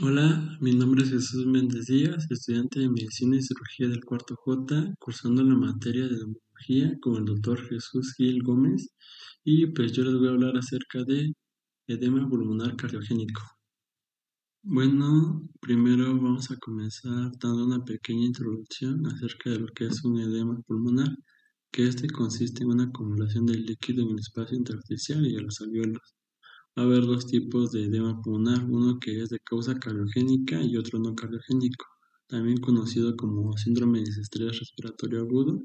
Hola, mi nombre es Jesús Méndez Díaz, estudiante de Medicina y Cirugía del cuarto J, cursando la materia de neumología con el doctor Jesús Gil Gómez, y pues yo les voy a hablar acerca de edema pulmonar cardiogénico. Bueno, primero vamos a comenzar dando una pequeña introducción acerca de lo que es un edema pulmonar, que este consiste en una acumulación de líquido en el espacio intersticial y en los alvéolos. Va a haber dos tipos de edema pulmonar, uno que es de causa cardiogénica y otro no cardiogénico, también conocido como síndrome de desestrés respiratorio agudo,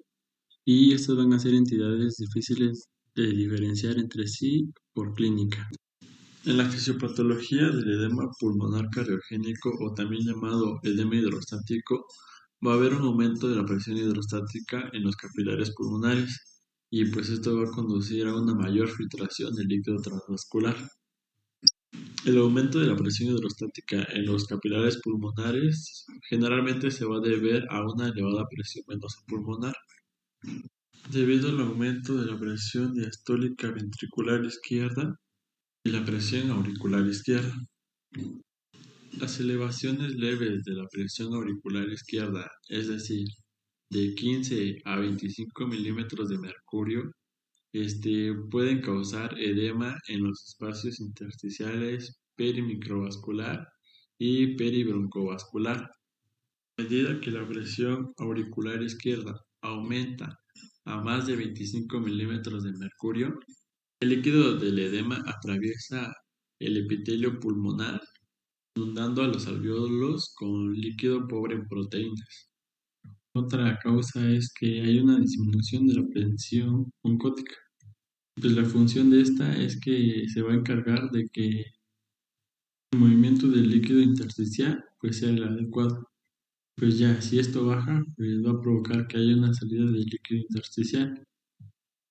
y estas van a ser entidades difíciles de diferenciar entre sí por clínica. En la fisiopatología del edema pulmonar cardiogénico, o también llamado edema hidrostático, va a haber un aumento de la presión hidrostática en los capilares pulmonares, y pues esto va a conducir a una mayor filtración del líquido transvascular. El aumento de la presión hidrostática en los capilares pulmonares generalmente se va a deber a una elevada presión venosa pulmonar. Debido al aumento de la presión diastólica ventricular izquierda y la presión auricular izquierda. Las elevaciones leves de la presión auricular izquierda, es decir, de 15 a 25 milímetros de mercurio, pueden causar edema en los espacios intersticiales perimicrovascular y peribroncovascular. A medida que la presión auricular izquierda aumenta a más de 25 milímetros de mercurio, el líquido del edema atraviesa el epitelio pulmonar, inundando a los alvéolos con líquido pobre en proteínas. Otra causa es que hay una disminución de la presión oncótica. Pues la función de esta es que se va a encargar de que el movimiento del líquido intersticial pues sea el adecuado. Pues ya, si esto baja, pues va a provocar que haya una salida del líquido intersticial.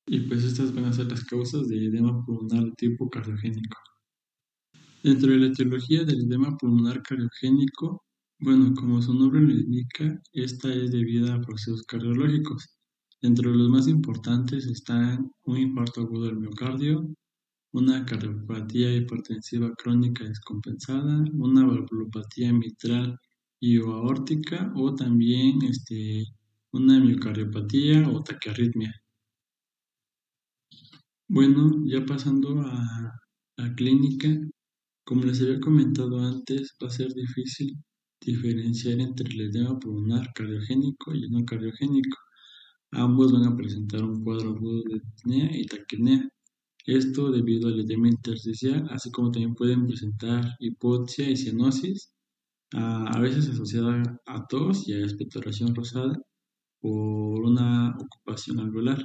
Y pues estas van a ser las causas de edema pulmonar de tipo cardiogénico. Dentro de la etiología del edema pulmonar cardiogénico, bueno, como su nombre lo indica, esta es debida a procesos cardiológicos. Entre los más importantes están un infarto agudo del miocardio, una cardiopatía hipertensiva crónica descompensada, una valvulopatía mitral y o aórtica, o también una miocardiopatía o taquiarritmia. Bueno, ya pasando a la clínica, como les había comentado antes, va a ser difícil diferenciar entre el edema pulmonar cardiogénico y el no cardiogénico. Ambos van a presentar un cuadro agudo de disnea y taquipnea. Esto debido al edema intersticial, así como también pueden presentar hipoxia y cianosis, a veces asociada a tos y a expectoración rosada por una ocupación alveolar.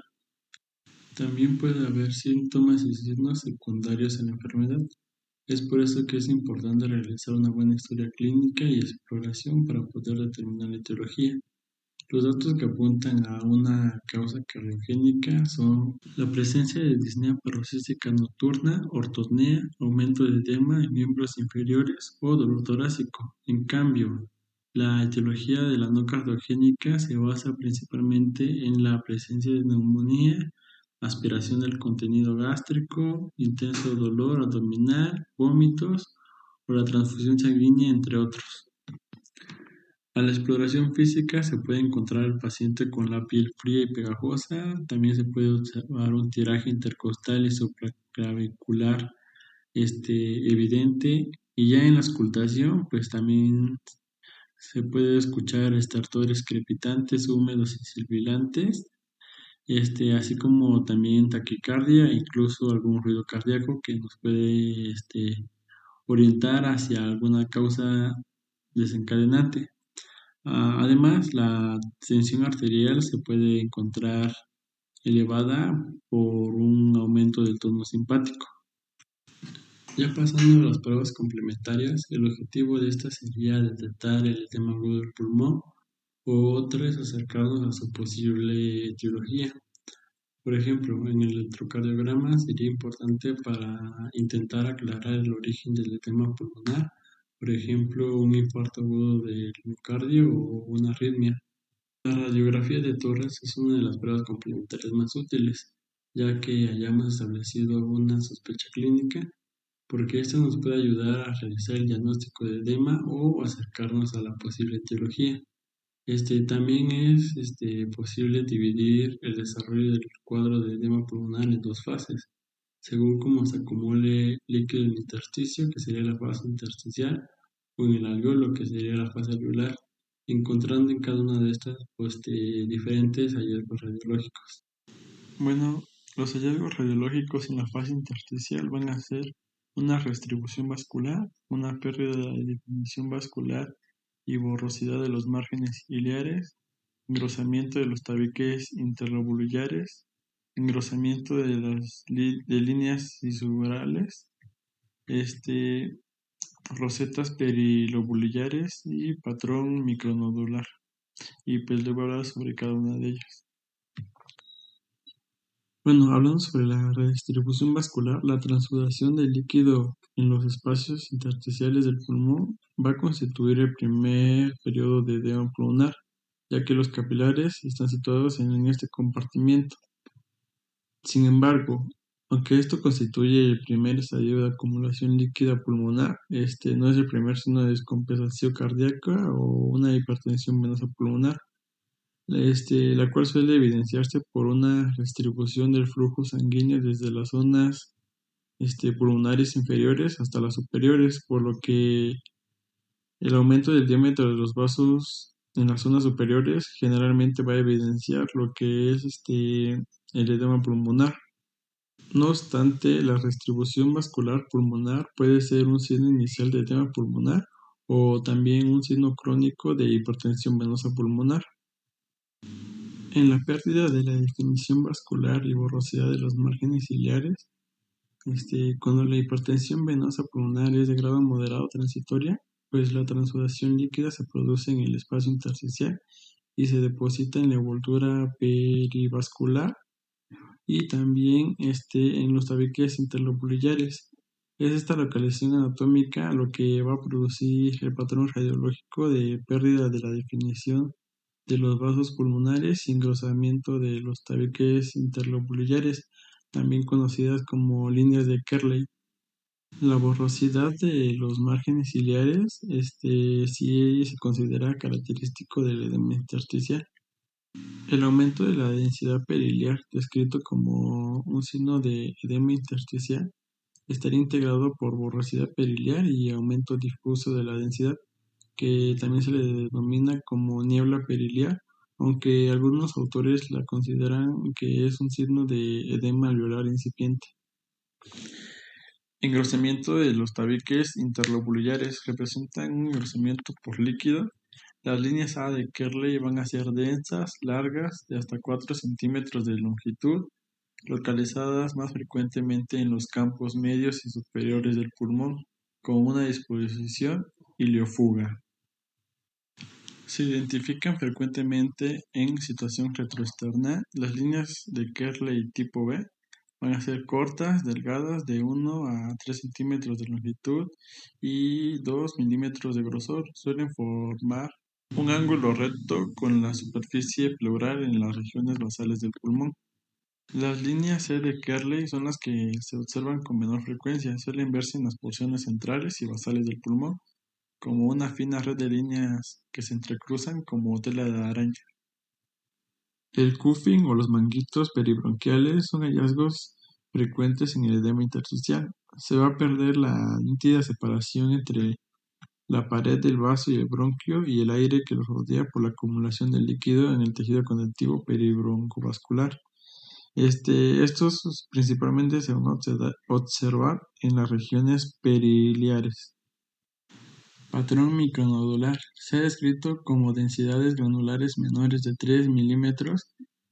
También puede haber síntomas y signos secundarios en la enfermedad. Es por eso que es importante realizar una buena historia clínica y exploración para poder determinar la etiología. Los datos que apuntan a una causa cardiogénica son la presencia de disnea paroxística nocturna, ortopnea, aumento de edema en miembros inferiores o dolor torácico. En cambio, la etiología de la no cardiogénica se basa principalmente en la presencia de neumonía, aspiración del contenido gástrico, intenso dolor abdominal, vómitos o la transfusión sanguínea, entre otros. A la exploración física se puede encontrar al paciente con la piel fría y pegajosa, también se puede observar un tiraje intercostal y supraclavicular evidente, y ya en la auscultación pues también se puede escuchar estertores crepitantes, húmedos y sibilantes, así como también taquicardia, incluso algún ruido cardíaco que nos puede orientar hacia alguna causa desencadenante. Además, la tensión arterial se puede encontrar elevada por un aumento del tono simpático. Ya pasando a las pruebas complementarias, el objetivo de esta sería detectar el edema agudo del pulmón, o otra es acercarnos a su posible etiología. Por ejemplo, en el electrocardiograma sería importante para intentar aclarar el origen del edema pulmonar, por ejemplo, un infarto agudo del miocardio o una arritmia. La radiografía de tórax es una de las pruebas complementarias más útiles, ya que hayamos establecido una sospecha clínica porque esto nos puede ayudar a realizar el diagnóstico de edema o acercarnos a la posible etiología. También es posible dividir el desarrollo del cuadro de edema pulmonar en dos fases, según cómo se acumule líquido en el intersticio, que sería la fase intersticial, o en el alveolo, que sería la fase alveolar, encontrando en cada una de estas diferentes hallazgos radiológicos. Bueno, los hallazgos radiológicos en la fase intersticial van a ser una redistribución vascular, una pérdida de la definición vascular y borrosidad de los márgenes ciliares, engrosamiento de los tabiques interlobulares, engrosamiento de las líneas fisurales, rosetas perilobulares y patrón micronodular. Y pues le voy a hablar sobre cada una de ellas. Bueno, hablando sobre la redistribución vascular, la transsudación del líquido en los espacios intersticiales del pulmón va a constituir el primer periodo de edema pulmonar, ya que los capilares están situados en este compartimiento. Sin embargo, aunque esto constituye el primer estadio de acumulación líquida pulmonar, no es el primer signo de descompensación cardíaca o una hipertensión venosa pulmonar, la cual suele evidenciarse por una distribución del flujo sanguíneo desde las zonas pulmonares inferiores hasta las superiores, por lo que el aumento del diámetro de los vasos en las zonas superiores generalmente va a evidenciar lo que es el edema pulmonar. No obstante, la redistribución vascular pulmonar puede ser un signo inicial de edema pulmonar o también un signo crónico de hipertensión venosa pulmonar. En la pérdida de la definición vascular y borrosidad de los márgenes ciliares, cuando la hipertensión venosa pulmonar es de grado moderado transitoria, pues la transsudación líquida se produce en el espacio intersticial y se deposita en la envoltura perivascular y también en los tabiques interlobulares. Es esta localización anatómica lo que va a producir el patrón radiológico de pérdida de la definición de los vasos pulmonares y engrosamiento de los tabiques interlobulares, también conocidas como líneas de Kerley. La borrosidad de los márgenes ciliares, sí se considera característico del edema intersticial. El aumento de la densidad periliar, descrito como un signo de edema intersticial, estaría integrado por borrosidad periliar y aumento difuso de la densidad, que también se le denomina como niebla periliar, aunque algunos autores la consideran que es un signo de edema alveolar incipiente. Engrosamiento de los tabiques interlobulares representan un engrosamiento por líquido. Las líneas A de Kerley van a ser densas, largas, de hasta 4 centímetros de longitud, localizadas más frecuentemente en los campos medios y superiores del pulmón, con una disposición iliófuga. Se identifican frecuentemente en situación retroesternal. Las líneas de Kerley tipo B van a ser cortas, delgadas, de 1 a 3 centímetros de longitud y 2 milímetros de grosor. Suelen formar un ángulo recto con la superficie pleural en las regiones basales del pulmón. Las líneas C de Kerley son las que se observan con menor frecuencia. Suelen verse en las porciones centrales y basales del pulmón, como una fina red de líneas que se entrecruzan como tela de araña. El cuffing o los manguitos peribronquiales son hallazgos frecuentes en el edema intersticial. Se va a perder la nítida separación entre la pared del vaso y el bronquio y el aire que los rodea por la acumulación de líquido en el tejido conectivo peribroncovascular. Estos principalmente se van a observar en las regiones periliares. Patrón micronodular. Se ha descrito como densidades granulares menores de 3 milímetros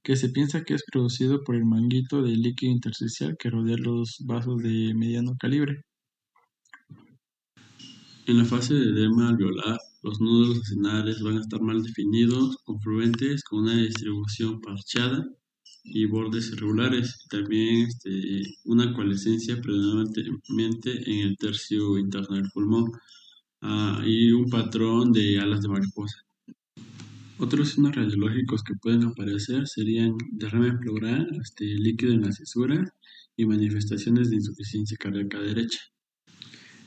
que se piensa que es producido por el manguito de líquido intersticial que rodea los vasos de mediano calibre. En la fase de edema alveolar, los nódulos acinales van a estar mal definidos, confluentes, con una distribución parchada y bordes irregulares. También una coalescencia predominantemente en el tercio interno del pulmón y un patrón de alas de mariposa. Otros signos radiológicos que pueden aparecer serían derrame pleural, líquido en las cisuras y manifestaciones de insuficiencia cardíaca derecha.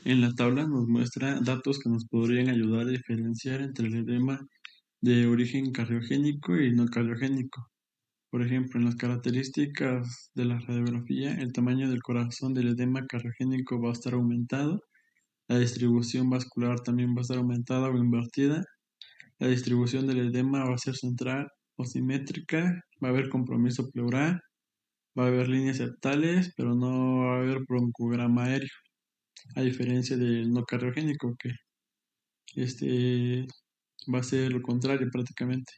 En la tabla nos muestra datos que nos podrían ayudar a diferenciar entre el edema de origen cardiogénico y no cardiogénico. Por ejemplo, en las características de la radiografía, el tamaño del corazón del edema cardiogénico va a estar aumentado, la distribución vascular también va a estar aumentada o invertida, la distribución del edema va a ser central o simétrica, va a haber compromiso pleural, va a haber líneas septales, pero no va a haber broncograma aéreo, a diferencia del no cardiogénico, que este va a ser lo contrario prácticamente.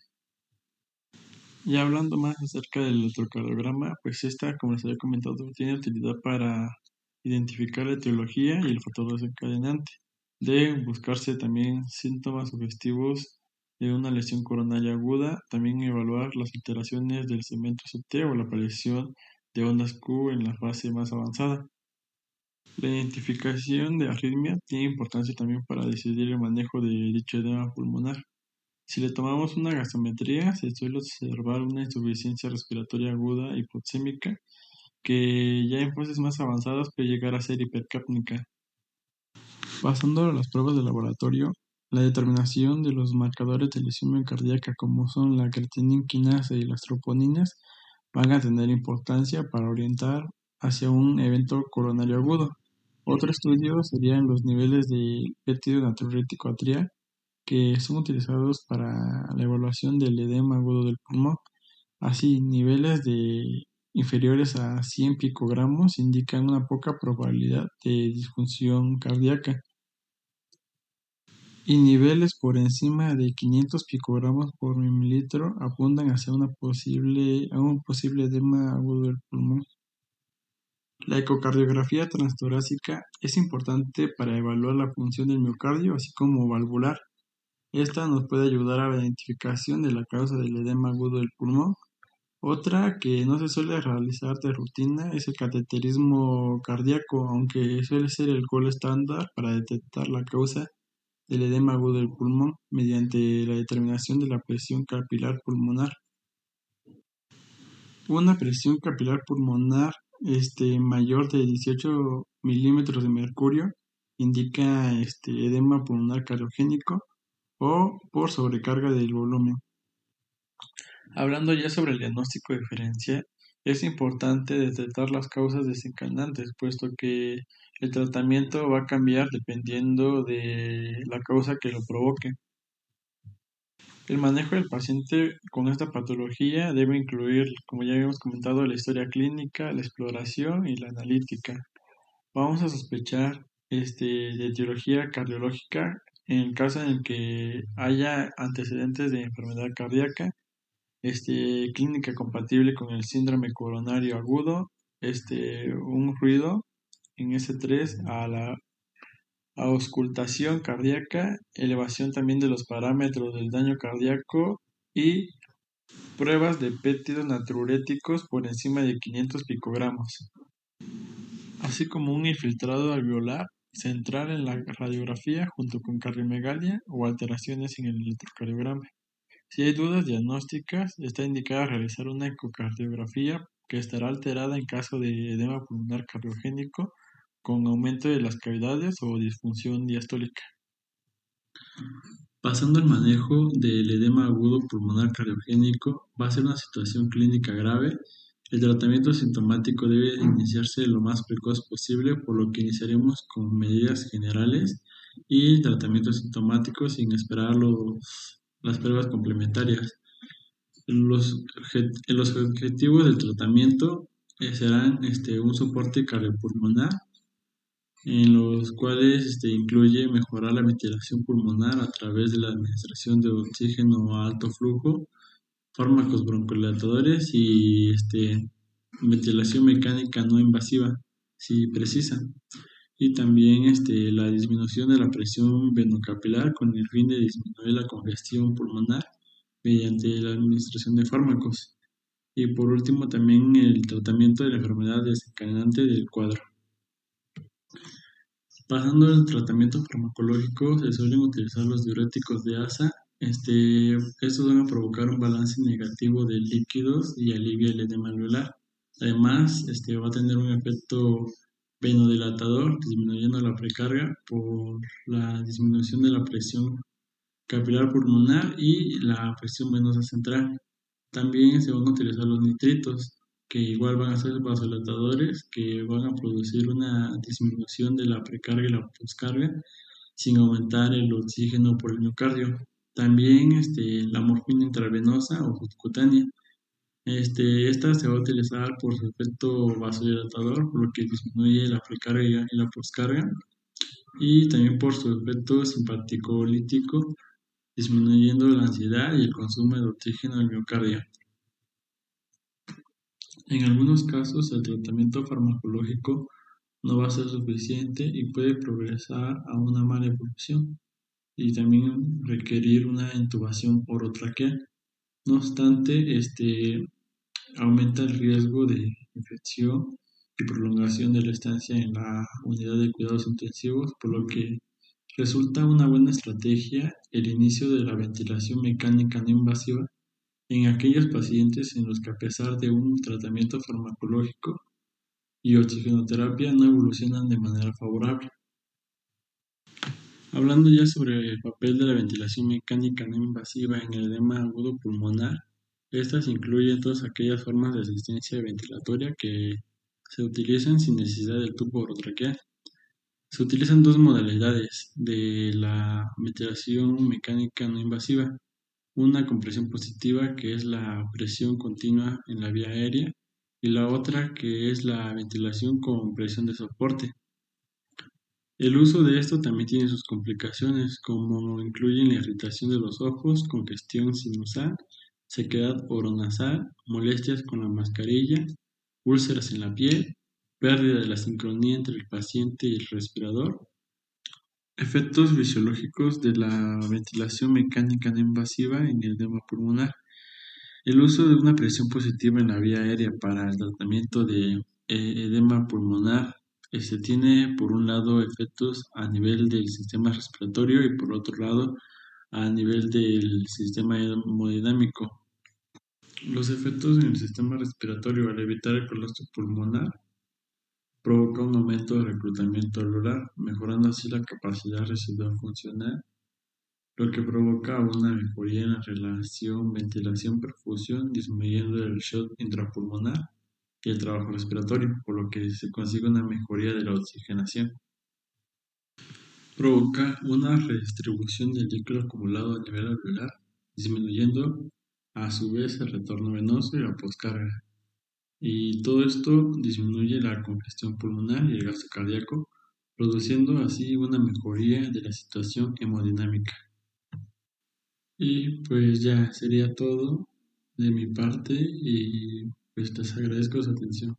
Y hablando más acerca del electrocardiograma, pues esta, como les había comentado, tiene utilidad para identificar la etiología y el factor desencadenante. Deben buscarse también síntomas sugestivos de una lesión coronaria aguda, también evaluar las alteraciones del segmento CT o la aparición de ondas Q en la fase más avanzada. La identificación de arritmia tiene importancia también para decidir el manejo de dicho edema pulmonar. Si le tomamos una gasometría, se suele observar una insuficiencia respiratoria aguda hipoxémica que ya en fases más avanzadas puede llegar a ser hipercápnica. Pasando a las pruebas de laboratorio, la determinación de los marcadores de lesión cardíaca como son la creatinina quinasa y las troponinas van a tener importancia para orientar hacia un evento coronario agudo. Otro estudio serían los niveles de péptido natriurético atrial, que son utilizados para la evaluación del edema agudo del pulmón. Así, niveles de inferiores a 100 picogramos indican una poca probabilidad de disfunción cardíaca y niveles por encima de 500 picogramos por mililitro apuntan hacia un posible edema agudo del pulmón. La ecocardiografía transtorácica es importante para evaluar la función del miocardio, así como valvular. Esta nos puede ayudar a la identificación de la causa del edema agudo del pulmón. Otra que no se suele realizar de rutina es el cateterismo cardíaco, aunque suele ser el gol estándar para detectar la causa del edema agudo del pulmón mediante la determinación de la presión capilar pulmonar. Una presión capilar pulmonar mayor de 18 milímetros de mercurio indica edema pulmonar cardiogénico o por sobrecarga del volumen. Hablando ya sobre el diagnóstico diferencial, es importante detectar las causas desencadenantes, puesto que el tratamiento va a cambiar dependiendo de la causa que lo provoque. El manejo del paciente con esta patología debe incluir, como ya habíamos comentado, la historia clínica, la exploración y la analítica. Vamos a sospechar de etiología cardiológica en el caso en el que haya antecedentes de enfermedad cardíaca, clínica compatible con el síndrome coronario agudo, un ruido en S3 a la auscultación cardíaca, elevación también de los parámetros del daño cardíaco y pruebas de péptidos natriuréticos por encima de 500 picogramos, así como un infiltrado alveolar central en la radiografía junto con cardiomegalia o alteraciones en el electrocardiograma. Si hay dudas diagnósticas, está indicado realizar una ecocardiografía que estará alterada en caso de edema pulmonar cardiogénico con aumento de las cavidades o disfunción diastólica. Pasando al manejo del edema agudo pulmonar cardiogénico, va a ser una situación clínica grave. El tratamiento sintomático debe iniciarse lo más precoz posible, por lo que iniciaremos con medidas generales y tratamientos sintomáticos sin esperar las pruebas complementarias. Los objetivos del tratamiento serán un soporte cardiopulmonar, en los cuales incluye mejorar la ventilación pulmonar a través de la administración de oxígeno a alto flujo, fármacos broncodilatadores y ventilación mecánica no invasiva, si precisa. Y también la disminución de la presión venocapilar con el fin de disminuir la congestión pulmonar mediante la administración de fármacos. Y por último también el tratamiento de la enfermedad desencadenante del cuadro. Pasando al tratamiento farmacológico, se suelen utilizar los diuréticos de ASA. Estos van a provocar un balance negativo de líquidos y alivia el edema alveolar. Además, va a tener un efecto Venodilatador, disminuyendo la precarga por la disminución de la presión capilar pulmonar y la presión venosa central. También se van a utilizar los nitritos, que igual van a ser vasodilatadores, que van a producir una disminución de la precarga y la poscarga sin aumentar el oxígeno por el miocardio. También la morfina intravenosa o subcutánea. Esta se va a utilizar por su efecto vasodilatador, por lo que disminuye la precarga y la poscarga, y también por su efecto simpaticolítico, disminuyendo la ansiedad y el consumo de oxígeno del miocardio. En algunos casos, el tratamiento farmacológico no va a ser suficiente y puede progresar a una mala evolución y también requerir una intubación orotraqueal. No obstante, aumenta el riesgo de infección y prolongación de la estancia en la unidad de cuidados intensivos, por lo que resulta una buena estrategia el inicio de la ventilación mecánica no invasiva en aquellos pacientes en los que, a pesar de un tratamiento farmacológico y oxigenoterapia, no evolucionan de manera favorable. Hablando ya sobre el papel de la ventilación mecánica no invasiva en el edema agudo pulmonar, estas incluyen todas aquellas formas de asistencia ventilatoria que se utilizan sin necesidad del tubo orotraqueal. Se utilizan dos modalidades de la ventilación mecánica no invasiva: una con presión positiva, que es la presión continua en la vía aérea, y la otra que es la ventilación con presión de soporte. El uso de esto también tiene sus complicaciones, como incluyen la irritación de los ojos, congestión sinusal, sequedad oronasal, molestias con la mascarilla, úlceras en la piel, pérdida de la sincronía entre el paciente y el respirador. Efectos fisiológicos de la ventilación mecánica no invasiva en el edema pulmonar. El uso de una presión positiva en la vía aérea para el tratamiento de edema pulmonar tiene, por un lado, efectos a nivel del sistema respiratorio y, por otro lado, a nivel del sistema hemodinámico. Los efectos en el sistema respiratorio: al evitar el colapso pulmonar, provoca un aumento del reclutamiento alveolar, mejorando así la capacidad residual funcional, lo que provoca una mejoría en la relación ventilación-perfusión, disminuyendo el shock intrapulmonar y el trabajo respiratorio, por lo que se consigue una mejoría de la oxigenación. Provoca una redistribución del líquido acumulado a nivel alveolar, disminuyendo a su vez el retorno venoso y la poscarga. Y todo esto disminuye la congestión pulmonar y el gasto cardíaco, produciendo así una mejoría de la situación hemodinámica. Y pues ya sería todo de mi parte y pues les agradezco su atención.